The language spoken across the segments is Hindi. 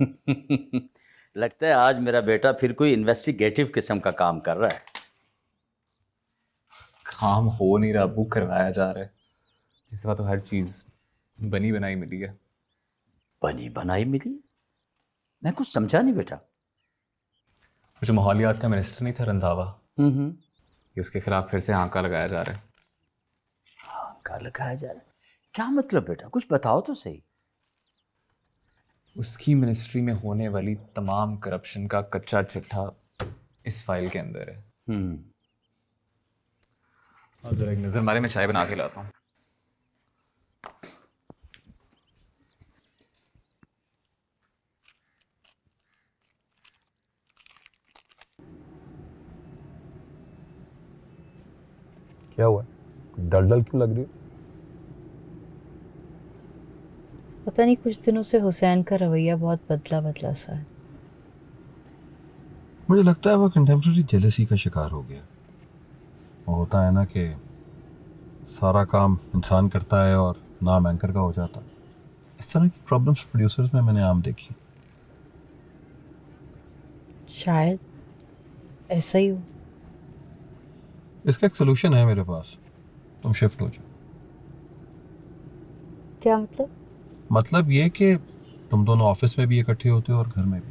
लगता है आज मेरा बेटा फिर कोई इन्वेस्टिगेटिव किस्म का काम कर रहा है। काम हो नहीं रहा, बुक करवाया जा रहा है। इस बार तो हर चीज बनी बनाई मिली है। बनी बनाई मिली? मैं कुछ समझा नहीं बेटा। वो जो माहौलियात का मिनिस्टर नहीं था रंधावा, हम्म। ये उसके खिलाफ फिर से आंका लगाया जा रहा है। का लगाया जा रहा है? क्या मतलब बेटा, कुछ बताओ तो सही। उसकी मिनिस्ट्री में होने वाली तमाम करप्शन का कच्चा चिट्ठा इस फाइल के अंदर है। हम्म। अब जरा एक नजर मारे, मैं चाय बना के लाता हूँ। क्या हुआ है? डल डल क्यों लग रही है? पता नहीं, कुछ दिनों से हुसैन का रवैया बहुत बदला बदला सा है। मुझे लगता है वो कंटेम्प्रेरी जेलसी का शिकार हो गया। वो होता है ना कि सारा काम इंसान करता है और नाम एंकर का हो जाता है। इस तरह की प्रॉब्लम्स प्रोड्यूसर्स में मैंने आम देखी। शायद ऐसा ही हो। इसका एक सोल्यूशन है मेरे पास। तुम शिफ्ट हो जाओ। क्या मतलब? मतलब ये कि तुम दोनों ऑफिस में भी इकट्ठे होते हो और घर में भी।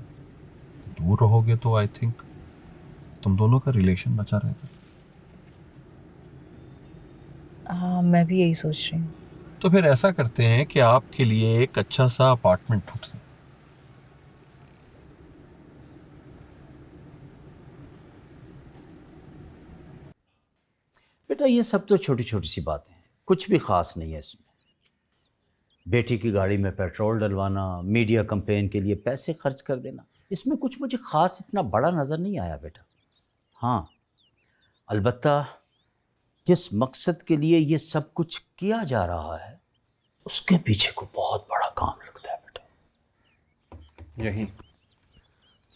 दूर रहोगे तो आई थिंक तुम दोनों का रिलेशन बचा रहेगा। हाँ, मैं भी यही सोच रही हूँ। तो फिर ऐसा करते हैं कि आपके लिए एक अच्छा सा अपार्टमेंट ढूंढते हैं। बेटा ये सब तो छोटी छोटी सी बातें हैं, कुछ भी खास नहीं है इसमें। बेटी की गाड़ी में पेट्रोल डलवाना, मीडिया कैंपेन के लिए पैसे खर्च कर देना, इसमें कुछ मुझे खास इतना बड़ा नज़र नहीं आया बेटा। हाँ, अलबत्ता जिस मकसद के लिए ये सब कुछ किया जा रहा है उसके पीछे को बहुत बड़ा काम लगता है बेटा। यहीं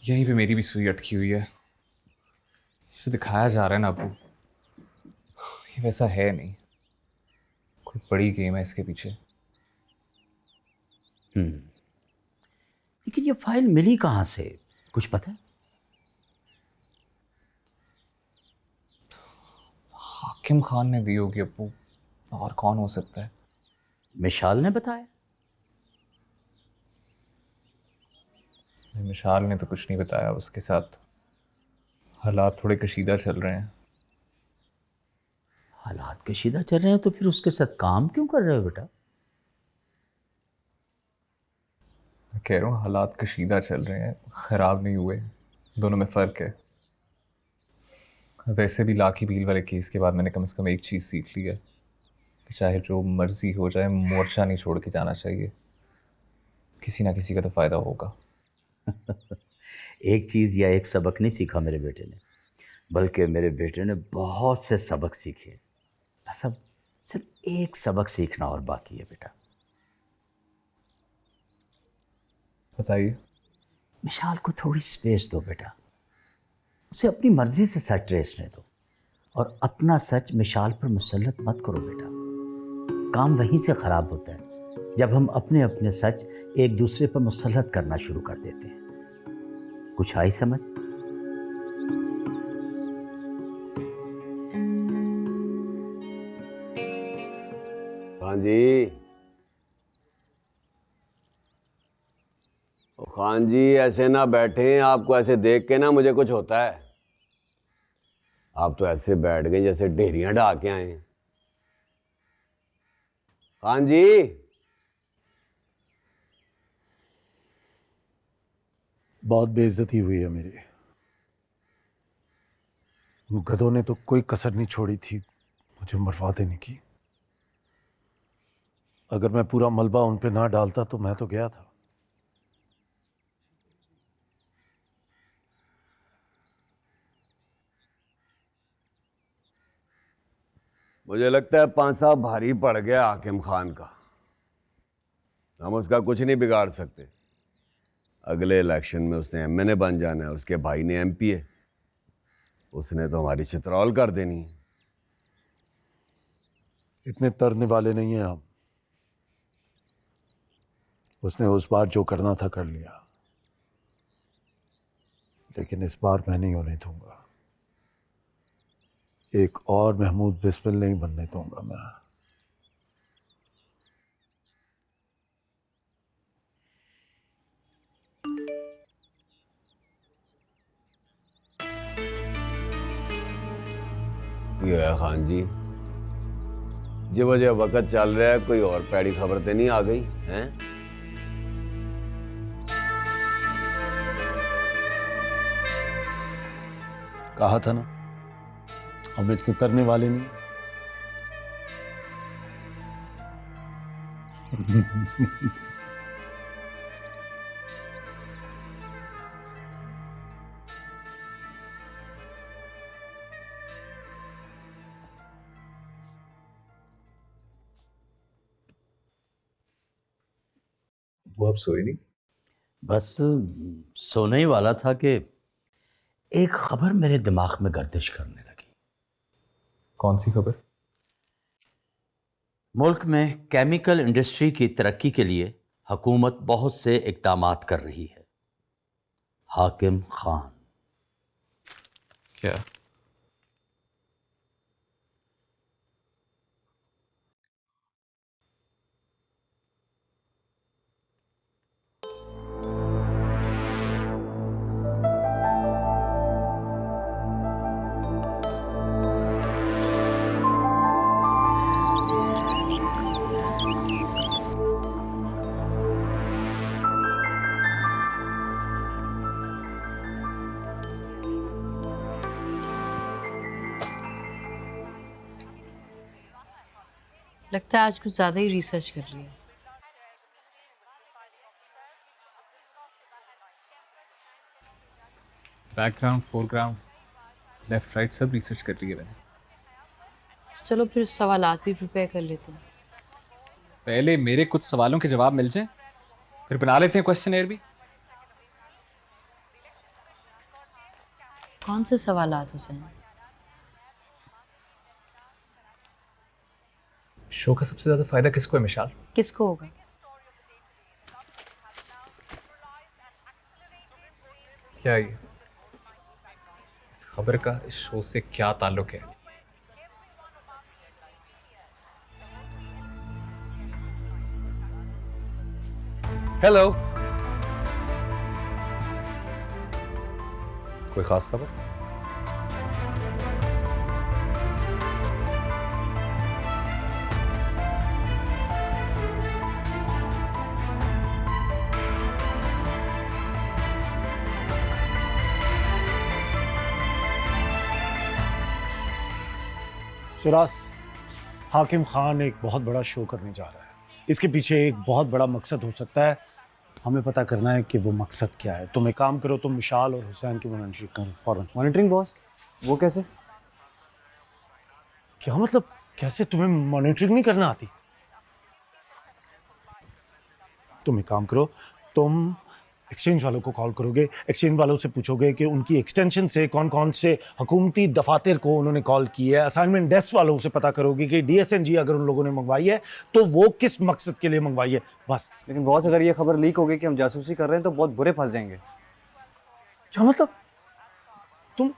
यहीं पे मेरी भी सुई अटकी हुई है। जो दिखाया जा रहा है ना अबू, ये वैसा है नहीं। कोई बड़ी गेम है इसके पीछे। लेकिन ये फाइल मिली कहाँ से, कुछ पता है? हाकिम खान ने दी होगी अबू, और कौन हो सकता है। मिशाल ने बताया? मिशाल ने तो कुछ नहीं बताया। उसके साथ हालात थोड़े कशीदा चल रहे हैं। हालात कशीदा चल रहे हैं तो फिर उसके साथ काम क्यों कर रहे हो बेटा? मैं कह रहा हूँ हालात कशीदा चल रहे हैं, ख़राब नहीं हुए। दोनों में फ़र्क है। वैसे भी लाठी भील वाले केस के बाद मैंने कम से कम एक चीज़ सीख ली है कि चाहे जो मर्जी हो जाए, मोर्चा नहीं छोड़ के जाना चाहिए। किसी ना किसी का तो फ़ायदा होगा। एक चीज़ या एक सबक नहीं सीखा मेरे बेटे ने, बल्कि मेरे बेटे ने बहुत से सबक सीखे। बस अब सिर्फ एक सबक सीखना और बाकी है बेटा। बताइए। मिशाल को थोड़ी स्पेस दो बेटा, उसे अपनी मर्जी से सच ट्रेसने दो, और अपना सच मिशाल पर मुसल्लत मत करो बेटा। काम वहीं से ख़राब होता है जब हम अपने अपने सच एक दूसरे पर मुसल्लत करना शुरू कर देते हैं। कुछ आई समझ? हाँ जी। ओ खान जी, ऐसे ना बैठे, आपको ऐसे देख के ना मुझे कुछ होता है। आप तो ऐसे बैठ गए जैसे ढेरियां ढा के आए हैं। खान जी। बहुत बेइज्जती हुई है मेरी। उन गधों ने तो कोई कसर नहीं छोड़ी थी मुझे मरवा देने की। अगर मैं पूरा मलबा उन पे ना डालता तो मैं तो गया था। मुझे लगता है पांसा भारी पड़ गया हाकिम खान का। हम उसका कुछ नहीं बिगाड़ सकते। अगले इलेक्शन में उसने एमएनए बन जाना है, उसके भाई ने एमपीए। उसने तो हमारी चित्रौल कर देनी है। इतने तरने वाले नहीं हैं हम। उसने उस बार जो करना था कर लिया। लेकिन इस बार मैं नहीं होने दूंगा। एक और महमूद बिस्मिल नहीं बनने दूंगा मैं। ये है खान जी, जी वजह वक्त चल रहा है, कोई और पैड़ी खबर तो नहीं आ गई हैं? कहा था ना, हम इतने करने वाले नहीं। वो अब सोई नहीं? बस सोने ही वाला था कि एक खबर मेरे दिमाग में गर्दिश करने लगी। कौन सी खबर? मुल्क में केमिकल इंडस्ट्री की तरक्की के लिए हुकूमत बहुत से इक़दामात कर रही है। हाकिम खान। क्या? लगता है आज कुछ ज़्यादा ही रिसर्च कर रही है। बैकग्राउंड, फोरग्राउंड, लेफ्ट राइट सब रिसर्च कर रही है मैंने। तो चलो फिर सवालात भी प्रिपेयर कर लेते हैं। पहले मेरे कुछ सवालों के जवाब मिल जाए, फिर बना लेते हैं क्वेश्चनेयर भी। कौन से सवालात हुसैन? शो का सबसे ज्यादा फायदा किसको है मिशाल? किसको होगा? क्या ये इस खबर का इस शो से क्या ताल्लुक है? हेलो, कोई खास खबर? सुरास, हाकिम खान एक बहुत बड़ा शो करने जा रहा है। इसके पीछे एक बहुत बड़ा मकसद हो सकता है। हमें पता करना है कि वो मकसद क्या है। तुम एक काम करो, तुम विशाल और हुसैन की मॉनिटरिंग करो फौरन। Monitoring boss? वो कैसे? क्या मतलब कैसे? तुम्हें मॉनिटरिंग नहीं करना आती? तुम एक काम करो, तुम एक्सचेंज वालों को कॉल करोगे, एक्सचेंज वालों से पूछोगे कि उनकी एक्सटेंशन से कौन कौन से हुकूमती दफातर को उन्होंने कॉल की है। असाइनमेंट डेस्क वालों से पता करोगे कि DSNG अगर उन लोगों ने मंगवाई है तो वो किस मकसद के लिए मंगवाई है। बस। लेकिन बॉस, अगर ये खबर लीक हो गई कि हम जासूसी कर रहे हैं तो बहुत बुरे फंस जाएंगे। क्या मतलब? तुम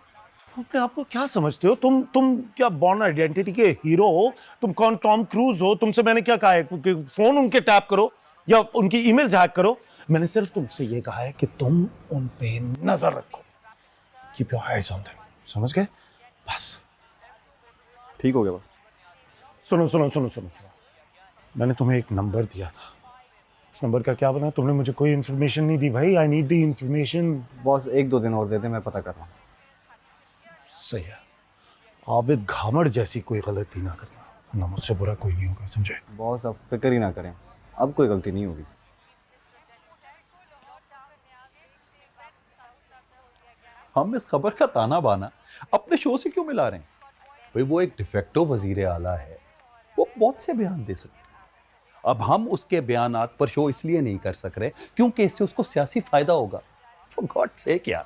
अपने आप को क्या समझते हो? तुम क्या बॉर्न आइडेंटिटी के हीरो हो? तुम कौन टॉम क्रूज हो? तुमसे मैंने क्या कहा है कि फोन उनके टैप करो या उनकी ईमेल हैक करो? मैंने सिर्फ तुमसे ये कहा है कि तुम उन पे नजर रखो। Keep your eyes on them. समझ गए? बस। ठीक हो गया बॉस। सुनो सुनो सुनो सुनो, मैंने तुम्हें एक नंबर दिया था। उस नंबर का क्या बना? तुमने मुझे कोई इन्फॉर्मेशन नहीं दी भाई। I need the information. Boss, 1-2 दिन और दे दे, मैं पता कर रहा हूँ। सही है। आबिद घामड़ जैसी कोई गलती ना करना, ना मुझसे बुरा कोई नहीं होगा, समझे? बॉस, आप फिक्र ही ना करें, अब कोई गलती नहीं होगी। हम इस खबर का ताना बाना अपने शो से क्यों मिला रहे हैं? भाई वो एक डिफेक्टो वजीर आला है, वो बहुत से बयान दे सकते हैं। अब हम उसके बयानात पर शो इसलिए नहीं कर सक रहे क्योंकि इससे उसको सियासी फायदा होगा। फॉर गॉड सेक यार।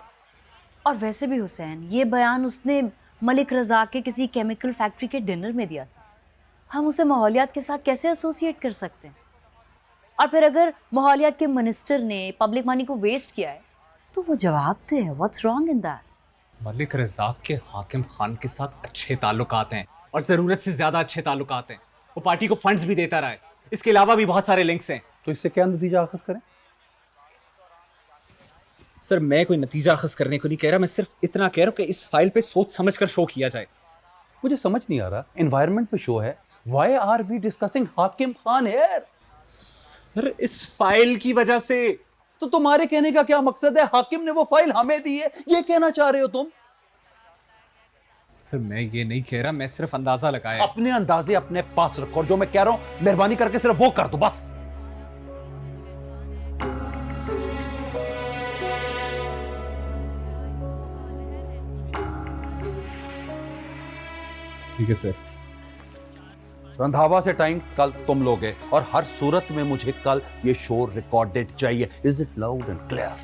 और वैसे भी हुसैन, ये बयान उसने मलिक रजा के किसी केमिकल फैक्ट्री के डिनर में दिया था। हम उसे माहौलियात के साथ कैसे एसोसिएट कर सकते हैं? और फिर अगर माहौलियात के मिनिस्टर ने पब्लिक मनी को वेस्ट किया है तो वो जवाब दे, what's wrong in that? Malik Razak के हाकिम खान के साथ अच्छे ताल्लुकात हैं और ज़रूरत से ज़्यादा अच्छे ताल्लुकात हैं। वो पार्टी को फंड्स भी देता रहा है। इसके अलावा भी बहुत सारे लिंक्स हैं। तो इससे क्या नतीजा अखज़ करें? सर मैं कोई नतीजा अखज़ करने को नहीं कह रहा, मैं सिर्फ इतना कह रहा हूँ कि इस फाइल पे सोच समझ कर शो किया जाए। मुझे समझ नहीं आ रहा, एनवायरनमेंट पे शो है, व्हाई आर वी डिस्कसिंग हाकिम खान हियर? सर इस फाइल की वजह से। तो तुम्हारे कहने का क्या मकसद है? हाकिम ने वो फाइल हमें दी है, ये कहना चाह रहे हो तुम? सर मैं ये नहीं कह रहा, मैं सिर्फ अंदाजा लगाया। अपने अंदाजे अपने पास रखो और जो मैं कह रहा हूं मेहरबानी करके सिर्फ वो कर दो बस। ठीक है सर। रंधावा से टाइम कल तुम लोगे और हर सूरत में मुझे कल ये शो रिकॉर्डेड चाहिए। Is it loud and clear?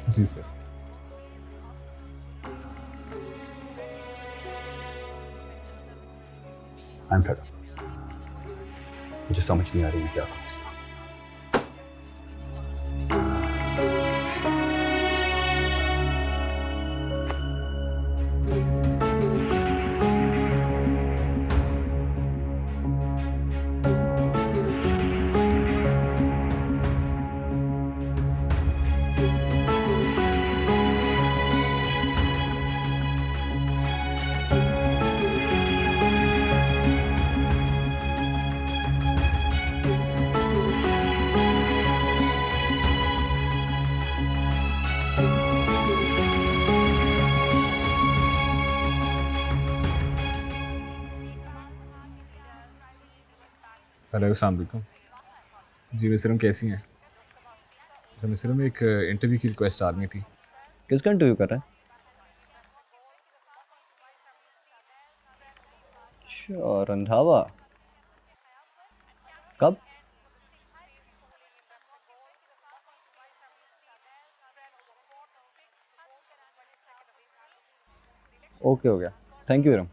जी sir. I am fed up. मुझे समझ नहीं आ रही क्या करूं इसका। हेलो अस्सलाम वालेकुम। जी मिसरम कैसी हैं? अच्छा मिसरम एक इंटरव्यू की रिक्वेस्ट डालनी थी। किसका इंटरव्यू कर रहा है? अच्छा, रंधावा। कब? ओके, हो गया। थैंक यू विरम।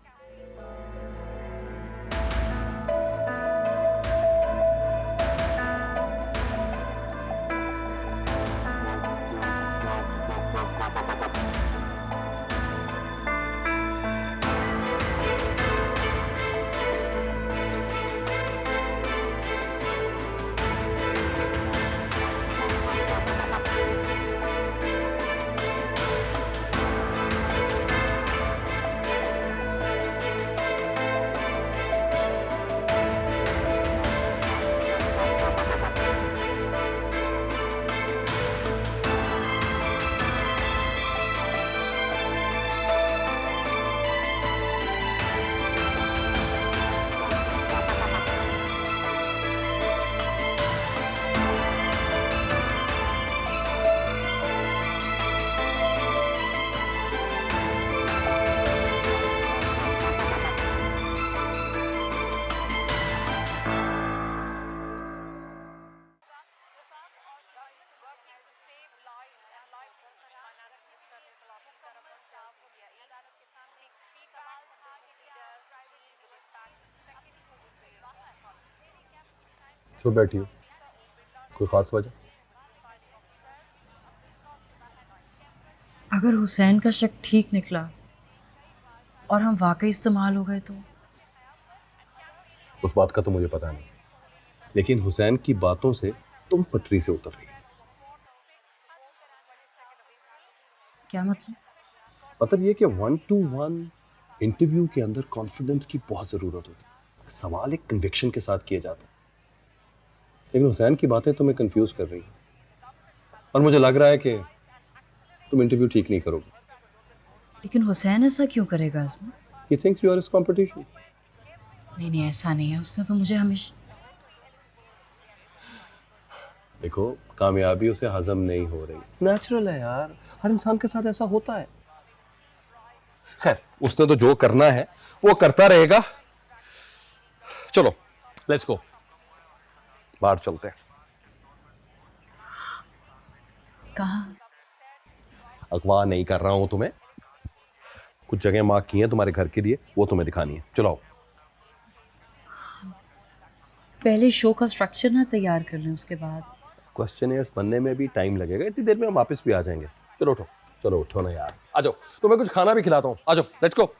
क्यों बैठी हो? कोई खास वजह? अगर हुसैन का शक ठीक निकला और हम वाकई इस्तेमाल हो गए तो? उस बात का तो मुझे पता नहीं, लेकिन हुसैन की बातों से तुम पटरी से उतर रही हो। क्या मतलब? मतलब ये कि 1-to-1 इंटरव्यू के अंदर कॉन्फिडेंस की बहुत ज़रूरत होती है। सवाल एक कन्विक्शन के साथ किए जाते हैं, लेकिन हुसैन की बातें तुम्हें कंफ्यूज कर रही हैं और मुझे लग रहा है कि तुम इंटरव्यू ठीक नहीं करोगे। लेकिन हुसैन ऐसा क्यों करेगा Azma? He thinks you are his competition. नहीं, ऐसा नहीं है। उसने तो मुझे हमेशा... देखो, कामयाबी उसे हजम नहीं हो रही, नेचुरल है यार, हर इंसान के साथ ऐसा होता है। खैर, उसने तो जो करना है वो करता रहेगा। चलो लेट्स गो, बाहर चलते हैं। कहाँ? अगवा नहीं कर रहा हूं तुम्हें, कुछ जगह मार्क की हैं तुम्हारे घर के लिए, वो तुम्हें दिखानी है। चलो आओ। पहले शो का स्ट्रक्चर ना तैयार कर लें, उसके बाद। क्वेश्चनेयर्स बनने में भी टाइम लगेगा, इतनी देर में हम वापस भी आ जाएंगे। चलो उठो, चलो उठो ना यार, आ जाओ, तुम्हें कुछ खाना भी खिलाता हूँ, आ जाओ, लेट्स गो।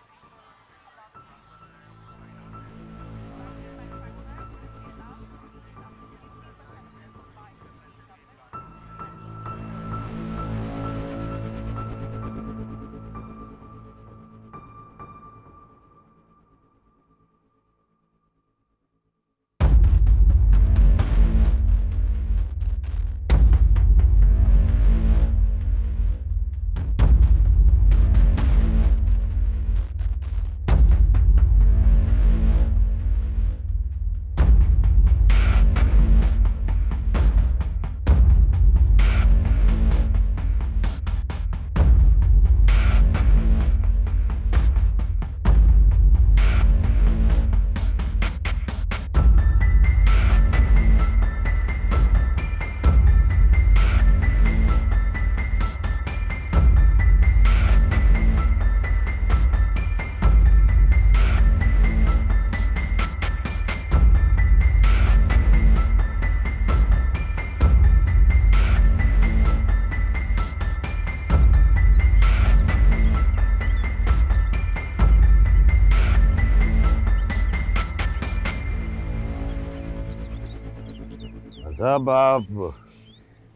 साहब आप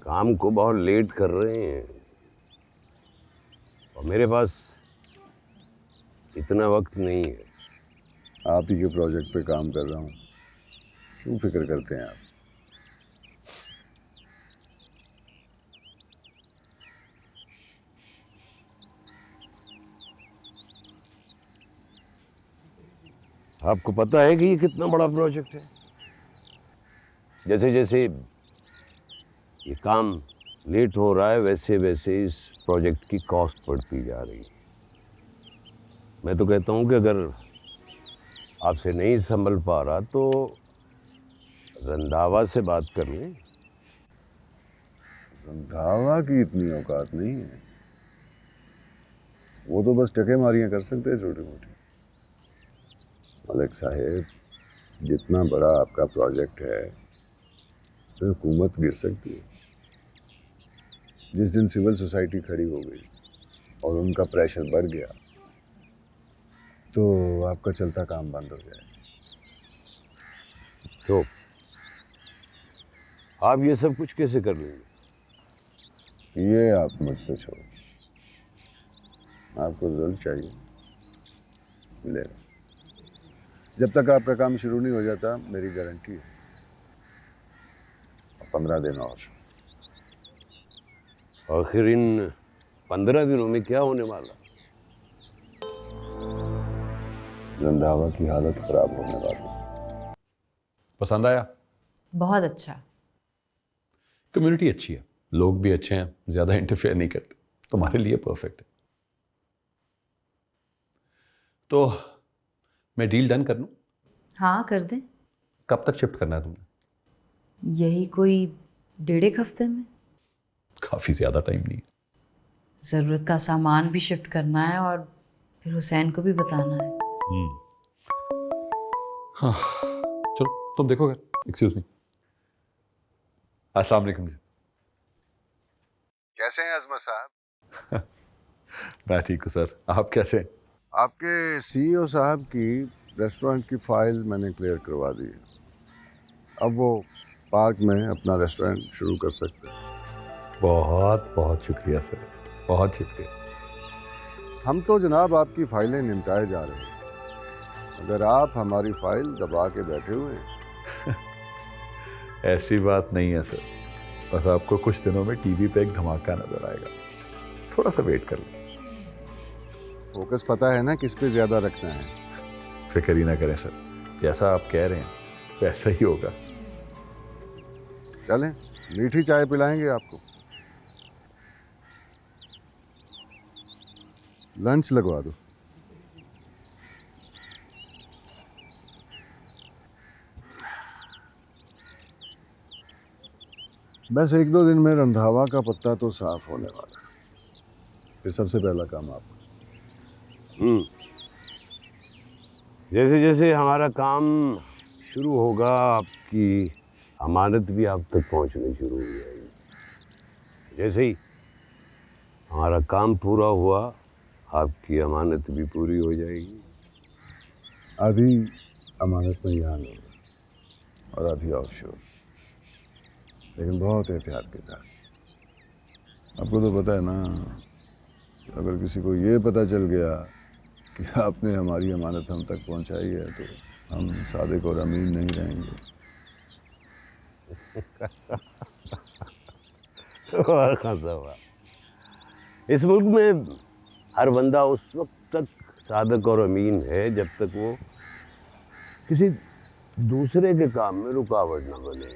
काम को बहुत लेट कर रहे हैं और मेरे पास इतना वक्त नहीं है। आप ही के प्रोजेक्ट पे काम कर रहा हूँ, क्यों फिक्र करते हैं आप? आपको पता है कि ये कितना बड़ा प्रोजेक्ट है? जैसे जैसे ये काम लेट हो रहा है वैसे वैसे इस प्रोजेक्ट की कॉस्ट बढ़ती जा रही है। मैं तो कहता हूँ कि अगर आपसे नहीं संभल पा रहा तो रंधावा से बात कर लें। रंधावा की इतनी औकात नहीं है, वो तो बस टकेमारियां कर सकते हैं छोटी मोटी। मलिक साहेब, जितना बड़ा आपका प्रोजेक्ट है तो हुकूमत गिर सकती है। जिस दिन सिविल सोसाइटी खड़ी हो गई और उनका प्रेशर बढ़ गया तो आपका चलता काम बंद हो जाएगा। तो आप ये सब कुछ कैसे कर लेंगे? ये आप मुझ पे छोड़ो, आपको रिजल्ट चाहिए, मिलेगा। जब तक आपका काम शुरू नहीं हो जाता मेरी गारंटी है 15 दिन और। आखिर इन 15 दिनों में क्या होने वाला? रंधावा की हालत खराब होने वाली। पसंद आया? बहुत अच्छा। कम्युनिटी अच्छी है, लोग भी अच्छे हैं, ज़्यादा इंटरफेयर नहीं करते, तुम्हारे लिए परफेक्ट है। तो मैं डील डन कर लूँ? हाँ कर दें। कब तक शिफ्ट करना है तुमने? यही कोई 1.5 हफ्ते में। काफ़ी ज़्यादा टाइम नहीं है। ज़रूरत का सामान भी शिफ्ट करना है और फिर हुसैन को भी बताना है। हाँ चलो तुम देखोगे। Excuse me. अस्सलाम वालेकुम। कैसे हैं अजमत साहब? मैं ठीक हूँ सर, आप कैसे हैं? आपके सीईओ साहब की रेस्टोरेंट की फाइल मैंने क्लियर करवा दी है। अब वो पार्क में अपना रेस्टोरेंट शुरू कर सकते हैं। बहुत बहुत शुक्रिया सर, बहुत शुक्रिया। हम तो जनाब आपकी फाइलें निपटाए जा रहे हैं, अगर आप हमारी फाइल दबा के बैठे हुए हैं। ऐसी बात नहीं है सर, बस आपको कुछ दिनों में टीवी पे एक धमाका नजर आएगा, थोड़ा सा वेट कर लो। फोकस पता है ना किस पे ज़्यादा रखना है? फिक्र ही ना करें सर, जैसा आप कह रहे हैं वैसा ही होगा। चलें, मीठी चाय पिलाएंगे आपको, लंच लगवा दो। बस 1-2 दिन में रंधावा का पत्ता तो साफ होने वाला है। फिर सबसे पहला काम आपका। जैसे जैसे हमारा काम शुरू होगा आपकी अमानत भी आप तक पहुंचनी शुरू हो जाएगी। जैसे ही हमारा काम पूरा हुआ, आपकी अमानत भी पूरी हो जाएगी। आधी अमानत में यहाँ होगा और आधी ऑफशोर, लेकिन बहुत एहतियात के साथ। आपको तो पता है ना, अगर किसी को ये पता चल गया कि आपने हमारी अमानत हम तक पहुंचाई है तो हम सादिक और अमीन नहीं रहेंगे। वाह ख़ज़ावा। इस मुल्क में हर बंदा उस वक्त तक सादिक और अमीन है जब तक वो किसी दूसरे के काम में रुकावट न बने।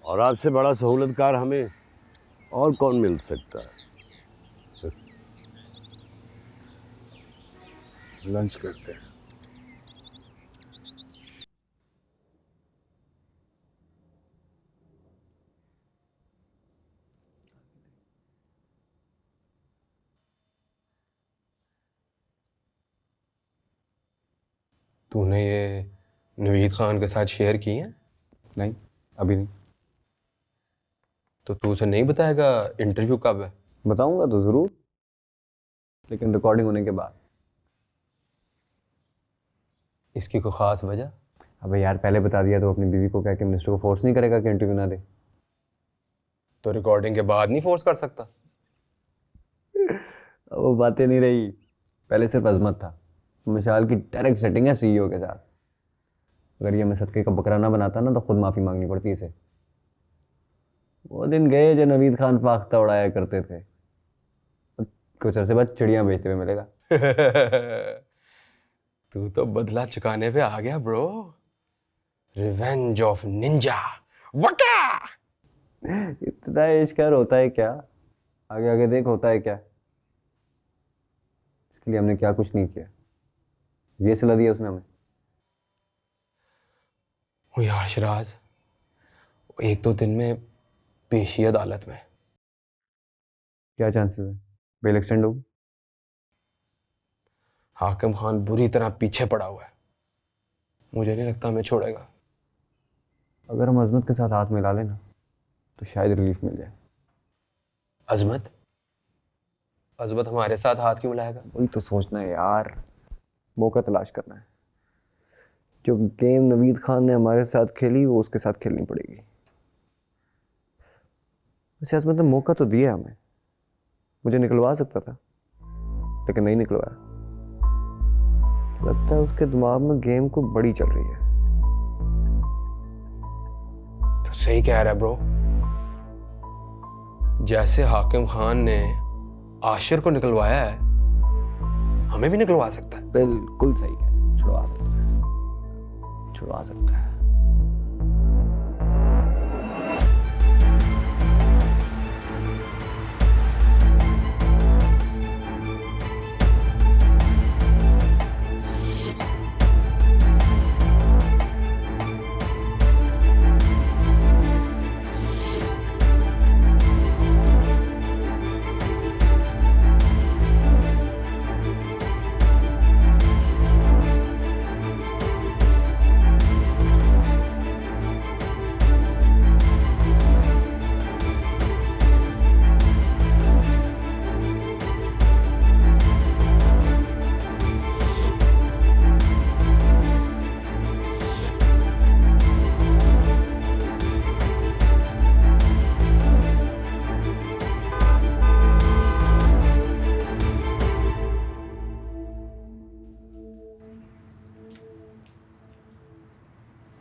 और आपसे बड़ा सहूलतकार हमें और कौन मिल सकता है। लंच करते हैं। तूने ये नवीद खान के साथ शेयर की है? नहीं, अभी नहीं। तो तू उसे नहीं बताएगा इंटरव्यू कब है? बताऊंगा तो ज़रूर, लेकिन रिकॉर्डिंग होने के बाद। इसकी कोई ख़ास वजह? अबे यार, पहले बता दिया तो अपनी बीवी को कह के मिनिस्टर को फोर्स नहीं करेगा कि इंटरव्यू ना दे। तो रिकॉर्डिंग के बाद नहीं फोर्स कर सकता? अब वो बातें नहीं रही, पहले सिर्फ अजमत था। मिसाल की डायरेक्ट सेटिंग है सीईओ के साथ। अगर ये मैं सदके का बकरा ना बनाता ना तो खुद माफ़ी मांगनी पड़ती इसे। वो दिन गए जो नवीद खान फाख्ता उड़ाया करते थे। कुछ अरसे बाद चिड़ियाँ बेचते हुए मिलेगा। तू तो बदला चुकाने पे आ गया ब्रो। रिवेंज ऑफ निंजा वका। इतना इश्क होता है क्या? आगे आगे देख होता है क्या। इसके लिए हमने क्या कुछ नहीं किया, ये सलाह दिया उसने हमें। ओ यार शिराज, एक दो दिन में पेशी अदालत में। क्या चांसेस है? बेल एक्सटेंड होगी? हाकिम खान बुरी तरह पीछे पड़ा हुआ है, मुझे नहीं लगता हमें छोड़ेगा। अगर हम अजमत के साथ हाथ मिला लेना तो शायद रिलीफ मिल जाए। अजमत? अजमत हमारे साथ हाथ क्यों मिलाएगा? वही तो सोचना है यार, मौका तलाश करना है। जो गेम नवीद खान ने हमारे साथ खेली वो उसके साथ खेलनी पड़ेगी। वैसे अजमत ने मौका तो दिया हमें, मुझे निकलवा सकता था लेकिन नहीं निकलवाया। लगता है उसके दिमाग में गेम को बड़ी चल रही है। तो सही कह रहा है ब्रो। जैसे हाकिम खान ने आशिर को निकलवाया है, हमें भी निकलवा सकता है। बिल्कुल सही कह रहे हैं, छुड़वा सकता है, छुड़वा सकता है।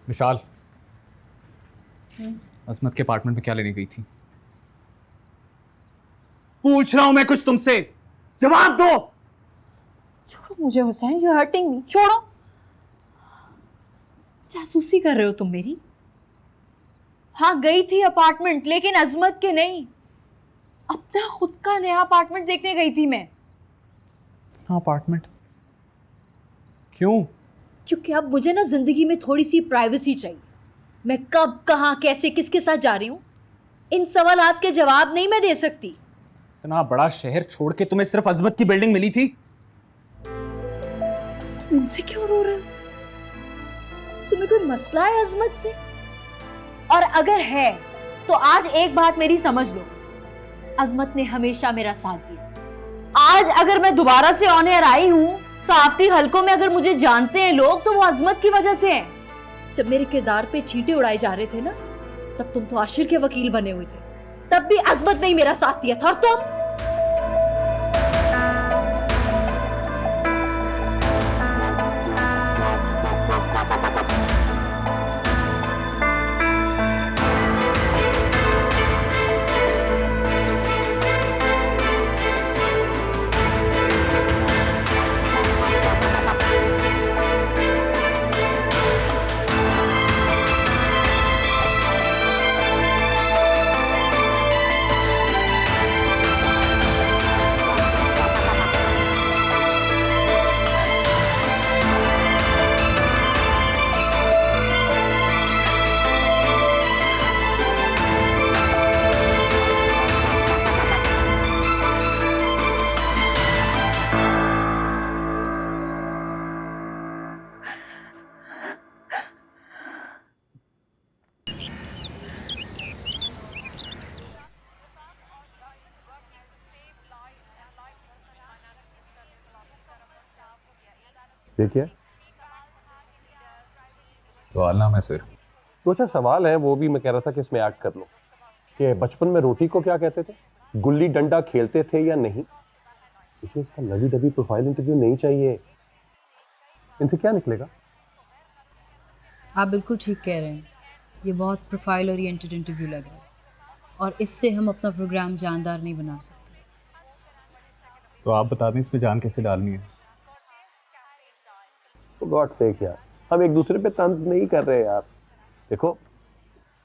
विशाल, अजमत के अपार्टमेंट में क्या लेने गई थी? पूछ रहा हूं मैं कुछ तुमसे, जवाब दो। छोड़ो मुझे हुसैन, यू हर्टिंग मी। छोड़ो। जासूसी कर रहे हो तुम मेरी? हाँ गई थी अपार्टमेंट, लेकिन अजमत के नहीं, अपना खुद का नया अपार्टमेंट देखने गई थी मैं। हाँ अपार्टमेंट? क्यों? क्योंकि अब मुझे ना जिंदगी में थोड़ी सी प्राइवेसी चाहिए। मैं कब, कहाँ, कैसे, किसके साथ जा रही हूँ, इन सवालात के जवाब नहीं मैं दे सकती। इतना बड़ा शहर छोड़ के तुम्हें सिर्फ अजमत की बिल्डिंग मिली थी? तुम इनसे क्यों रो रहे हो? तुम्हें कोई मसला है अजमत से? और अगर है तो आज एक बात मेरी समझ लो, अजमत ने हमेशा मेरा साथ दिया। आज अगर मैं दोबारा से ऑन एयर आई हूँ, साफ्ती हलकों में अगर मुझे जानते हैं लोग, तो वो अजमत की वजह से है। जब मेरे किरदार पे छींटे उड़ाए जा रहे थे ना, तब तुम तो आशिर के वकील बने हुए थे, तब भी अजमत ने ही मेरा साथ दिया था। और तुम ये क्या? सवालनामा है सर। तो अच्छा सवाल है, वो भी मैं कह रहा था कि इसमें ऐड कर लो कि बचपन में रोटी को क्या कहते थे, गुल्ली डंडा खेलते थे या नहीं। मुझे इसका लवी डबी प्रोफाइल इंटरव्यू नहीं चाहिए, इनसे क्या निकलेगा? आप बिल्कुल ठीक कह रहे हैं, ये बहुत प्रोफाइल ओरिएंटेड इंटरव्यू लग रहा है और इससे हम अपना प्रोग्राम जानदार नहीं बना सकते। तो आप बता दें इसमें जान कैसे डालनी है। तो गॉड सेक यार, हम एक दूसरे पे तंज नहीं कर रहे यार। देखो,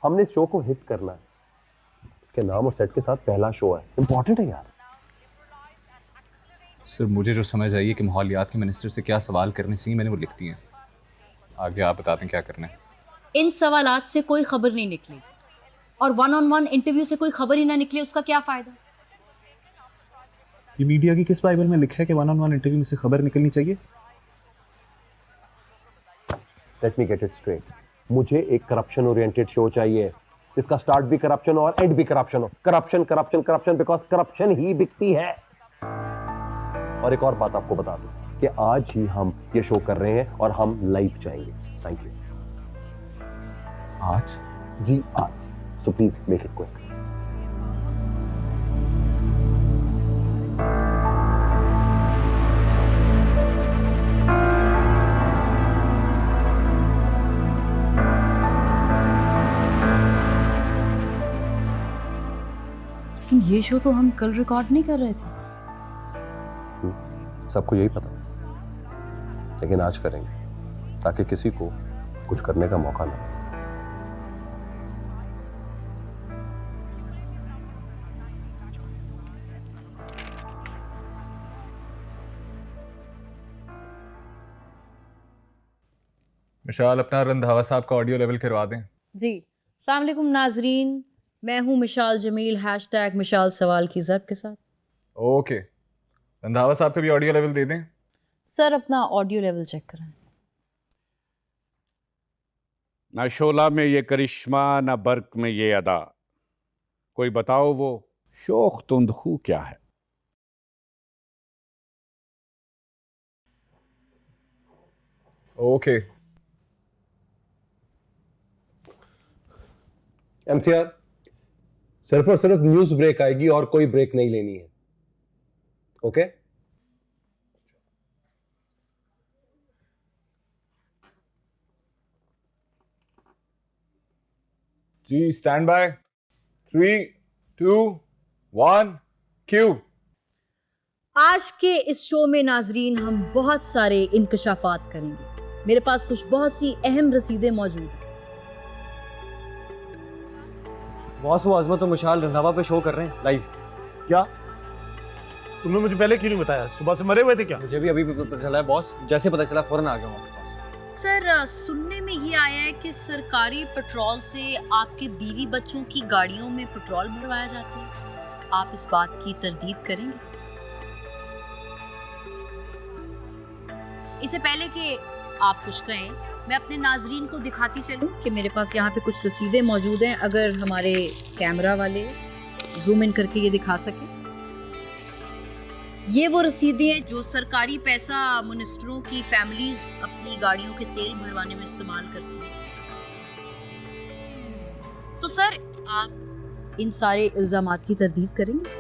हमने इस शो को हिट करना है, इसके नाम और सेट के साथ पहला शो है, इंपॉर्टेंट है यार। सर मुझे जो समझ आई है कि माहौलियात के मिनिस्टर से क्या सवाल करने चाहिए, मैंने वो लिख दिए हैं। आगे आप बता दें क्या करना है। इन सवालात से कोई खबर नहीं निकली और 1-on-1 इंटरव्यू से कोई खबर ही ना निकले, उसका क्या फायदा? ये मीडिया की किस बाइबल में लिखा है कि 1-on-1 इंटरव्यू में से खबर निकलनी चाहिए? Let me get it straight, मुझे एक करप्शन ओरिएंटेड शो चाहिए जिसका स्टार्ट भी करप्शन हो और एंड भी करप्शन हो। Corruption corruption corruption, because corruption ही बिकती है। और एक और बात आपको बता दूं कि आज ही हम ये शो कर रहे हैं और हम लाइव जाएंगे। Thank you. आज? जी आज, so please make it quick. लेकिन ये शो तो हम कल रिकॉर्ड नहीं कर रहे थे। सबको यही पता है, लेकिन आज करेंगे ताकि किसी को कुछ करने का मौका ना मिले। मिशाल, अपना रंधावा साहब का ऑडियो लेवल करवा दें। जी, अस्सलाम वालेकुम नाजरीन, मैं हूँ मिशाल जमील, हैशटैग मिशाल सवाल की ज़र्ब के साथ। ओके, रंधावा साहब का भी ऑडियो लेवल दे दें। सर अपना ऑडियो लेवल चेक कराएं। ना शोला में ये करिश्मा, ना बर्क में ये अदा, कोई बताओ वो शोख तुंद खू क्या है? ओके। एमसीआर, सिर्फ और सिर्फ न्यूज ब्रेक आएगी और कोई ब्रेक नहीं लेनी है। ओके? जी स्टैंड बाय। 3, 2, 1 क्यू। आज के इस शो में नाजरीन हम बहुत सारे इंकशाफात करेंगे। मेरे पास कुछ बहुत सी अहम रसीदें मौजूद हैं। बॉस, वो अजमत और मुशाल रंधावा पे शो कर रहे हैं लाइव। क्या? तुमने मुझे पहले क्यों नहीं बताया? सुबह से मरे हुए थे क्या? मुझे भी अभी पता चला है बॉस, जैसे पता चला फौरन आ गया हूँ आपके पास। सर सुनने में ये आया है कि सरकारी पेट्रोल से आपके बीवी बच्चों की गाड़ियों में पेट्रोल भरवाया जाता है। आप इस बात की तरदीद करेंगे? इससे पहले कि आप कुछ कहें, मैं अपने नाजरीन को दिखाती चलूं कि मेरे पास यहाँ पे कुछ रसीदें मौजूद हैं, अगर हमारे कैमरा वाले जूम इन करके ये दिखा सके। ये वो रसीदें हैं जो सरकारी पैसा मिनिस्टरों की फैमिलीज अपनी गाड़ियों के तेल भरवाने में इस्तेमाल करती हैं। तो सर, आप इन सारे इल्जामात की तरदीद करेंगे?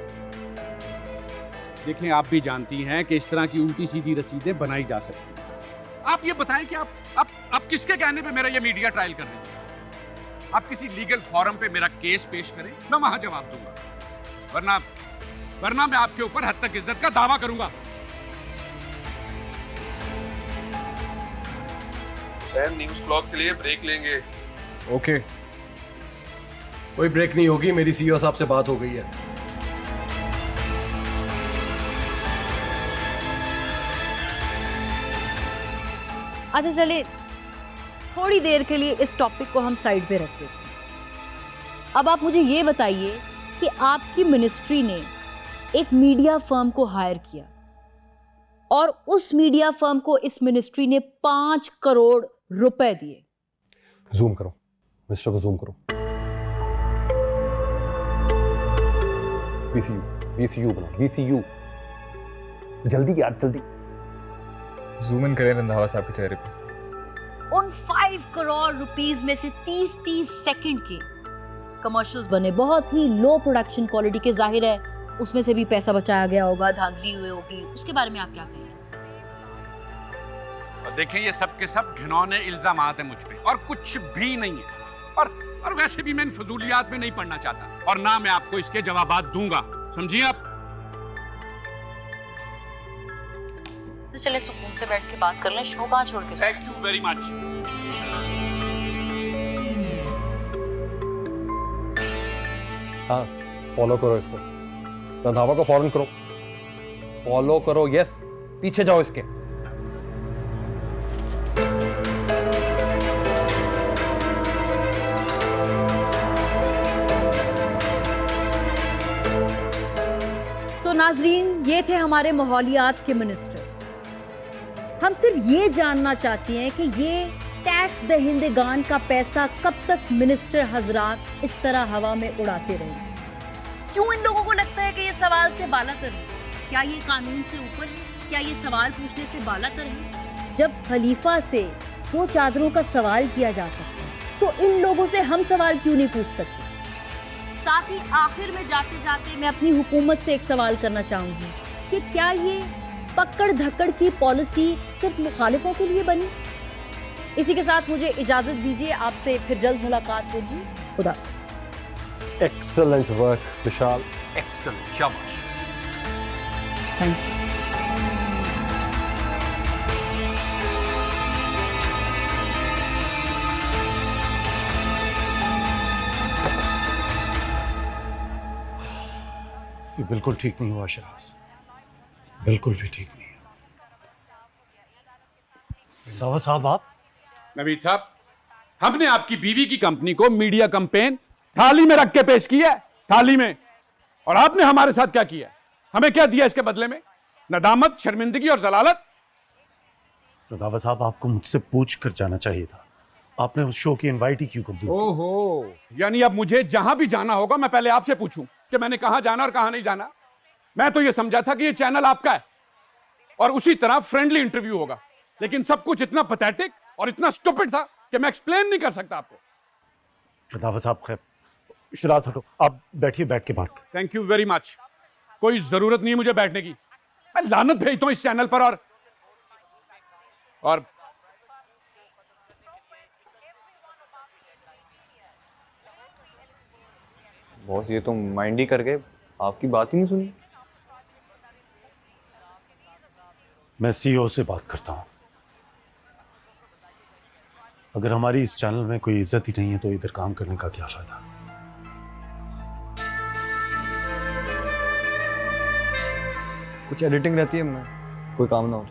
देखें, आप भी जानती हैं कि इस तरह की उल्टी सीधी रसीदें बनाई जा सकती हैं। आप ये बताएं कि आप किसके कहने पे मेरा ये मीडिया ट्रायल कर रहे हैं? आप किसी लीगल फॉरम पे मेरा केस पेश करें, मैं वहां जवाब दूंगा, वरना मैं आपके ऊपर हद तक इज्जत का दावा करूंगा। सैम, न्यूज़ ब्लॉग के लिए ब्रेक लेंगे। ओके, कोई ब्रेक नहीं होगी, मेरी सीईओ साहब से बात हो गई है। अच्छा चलिए, थोड़ी देर के लिए इस टॉपिक को हम साइड पे रख देते हैं। अब आप मुझे ये बताइए कि आपकी मिनिस्ट्री ने एक मीडिया फर्म को हायर किया और उस मीडिया फर्म को इस मिनिस्ट्री ने 5 करोड़ रुपए दिए। जूम करो, मिस्टर को जूम करो। VCU बना, VCU जल्दी यार, जल्दी। जूम इन करें रंधावा साहब के चेहरे पे। उन 5 करोड़ रुपीस में से 30-30 सेकंड के कमर्शियल्स बने, बहुत ही लो प्रोडक्शन क्वालिटी के। जाहिर है उसमें से भी पैसा बचाया गया होगा, धांधली हुई होगी। उसके बारे में आप क्या कहेंगे? और देखें, ये सब के सब घिनौने इल्जामात हैं मुझ पे और कुछ भी नहीं है। और वैसे भी मैं इन फजूलियात में नहीं पढ़ना चाहता और ना मैं आपको इसके जवाबात दूंगा, समझिए आप। तो चले सुकून से बैठ के बात कर लें, शो कहाँ छोड़ के। Thank you very much. हाँ, फॉलो करो इसको, रंधावा को फॉरन करो, फॉलो करो। यस, पीछे जाओ इसके। तो नाजरीन, ये थे हमारे माहौलियात के मिनिस्टर। हम सिर्फ ये जानना चाहते हैं कि ये टैक्स दहिंदगान का पैसा कब तक मिनिस्टर हजरात इस तरह हवा में उड़ाते रहेंगे? क्यों इन लोगों को लगता है कि ये सवाल से बालातर है? क्या ये कानून से ऊपर है? क्या ये सवाल पूछने से बालातर है? जब खलीफा से 2 चादरों का सवाल किया जा सकता है तो इन लोगों से हम सवाल क्यों नहीं पूछ सकते? साथ ही आखिर में जाते जाते मैं अपनी हुकूमत से एक सवाल करना चाहूंगी कि क्या ये पकड़ धक्कड़ की पॉलिसी सिर्फ मुखालिफों के लिए बनी? इसी के साथ मुझे इजाजत दीजिए, आपसे फिर जल्द मुलाकात होगी। खुदा हाफिज़। एक्सेलेंट वर्क विशाल, एक्सेलेंट, शाबाश। Thank you. ये बिल्कुल ठीक नहीं हुआ शराज, बिल्कुल भी ठीक नहीं है। रंधावा साहब, आप नवीद साहब, हमने आपकी बीवी की कंपनी को मीडिया कैंपेन थाली में रख के पेश किया है, थाली में। और आपने हमारे साथ क्या किया? हमें क्या दिया इसके बदले में? नदामत, शर्मिंदगी और जलालत। रंधावा साहब, आपको मुझसे पूछ कर जाना चाहिए था। आपने उस शो की इनवाइट ही क्यों कबूल? ओहो, यानी अब मुझे जहां भी जाना होगा मैं पहले आपसे पूछूं कि मैंने कहां जाना और कहां नहीं जाना? मैं तो ये समझा था कि ये चैनल आपका है और उसी तरह फ्रेंडली इंटरव्यू होगा, लेकिन सब कुछ इतना पैथेटिक और इतना स्टूपिड था कि मैं एक्सप्लेन नहीं कर सकता आपको। रंधावा साहब, खैर, शराज हटो, आप बैठिए, बैठ के बात करें। Thank you very much. कोई जरूरत नहीं मुझे बैठने की। मैं लानत भेजता हूं इस चैनल पर। और बॉस, ये तो माइंड ही कर गए, आपकी बात ही नहीं सुनी। मैं सीईओ से बात करता हूं। अगर हमारी इस चैनल में कोई इज्जत ही नहीं है तो इधर काम करने का क्या फायदा? कुछ एडिटिंग रहती है, मैं कोई काम ना हो।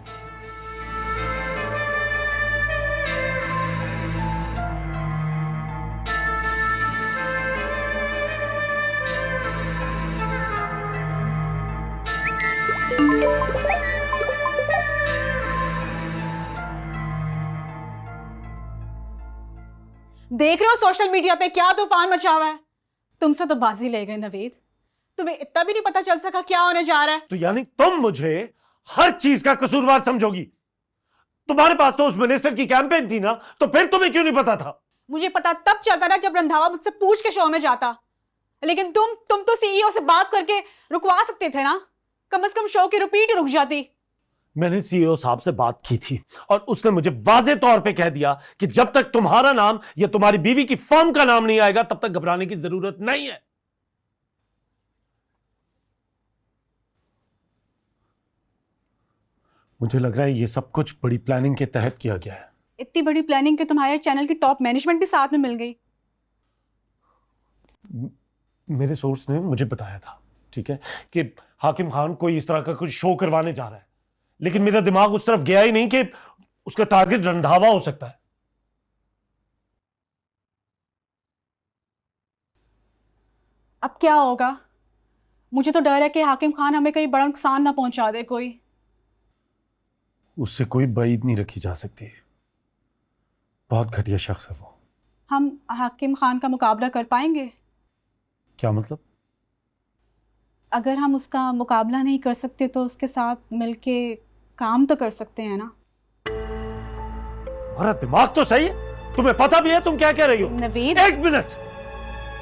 देख रहे हो सोशल मीडिया पे क्या तूफान मचा हुआ है। तुमसे तो बाजी ले गए नवीद, तुम्हें इतना भी नहीं पता चल सका क्या होने जा रहा है। तो यानी तुम मुझे हर चीज का कसूरवार समझोगी? तुम्हारे पास तो उस मिनिस्टर की कैंपेन थी ना, तो फिर तुम्हें क्यों नहीं पता था? मुझे पता तब चलता ना जब रंधावा मुझसे पूछ के शो में जाता, लेकिन तुम तो सीईओ से बात करके रुकवा सकते थे ना, कम से कम शो की रिपीट रुक जाती। मैंने सीईओ साहब से बात की थी और उसने मुझे वाजे तौर पे कह दिया कि जब तक तुम्हारा नाम या तुम्हारी बीवी की फर्म का नाम नहीं आएगा तब तक घबराने की जरूरत नहीं है। मुझे लग रहा है ये सब कुछ बड़ी प्लानिंग के तहत किया गया है। इतनी बड़ी प्लानिंग के तुम्हारे चैनल की टॉप मैनेजमेंट भी साथ में मिल गई। मेरे सोर्स ने मुझे बताया था, ठीक है, कि हाकिम खान कोई इस तरह का कुछ शो करवाने जा रहा है, लेकिन मेरा दिमाग उस तरफ गया ही नहीं कि उसका टारगेट रंधावा हो सकता है। अब क्या होगा? मुझे तो डर है कि हाकिम खान हमें कहीं बड़ा नुकसान ना पहुंचा दे कोई। उससे कोई बात नहीं रखी जा सकती, बहुत घटिया शख्स है वो। हम हाकिम खान का मुकाबला कर पाएंगे? क्या मतलब? अगर हम उसका मुकाबला नहीं कर सकते तो उसके साथ मिलके काम तो कर सकते हैं ना। हमारा दिमाग तो सही है, तुम्हें पता भी है तुम क्या कह रही हो? नवीद, एक मिनट,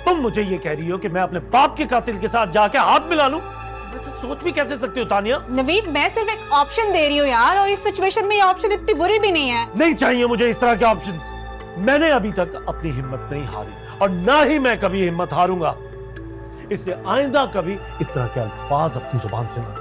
तुम मुझे ये कह रही हो कि मैं अपने बाप के कातिल के साथ जाके हाथ मिला लूं? वैसे सोच भी कैसे सकती हो तानिया? नवीद, मैं सिर्फ एक ऑप्शन दे रही हूँ यार, और इस सिचुएशन में ये ऑप्शन इतनी बुरी भी नहीं है। नहीं चाहिए मुझे इस तरह के ऑप्शंस। मैंने अभी तक अपनी हिम्मत नहीं हारी और ना ही मैं कभी हिम्मत हारूंगा, इसलिए आइंदा कभी इस तरह के अल्फाज अपनी जुबान से ना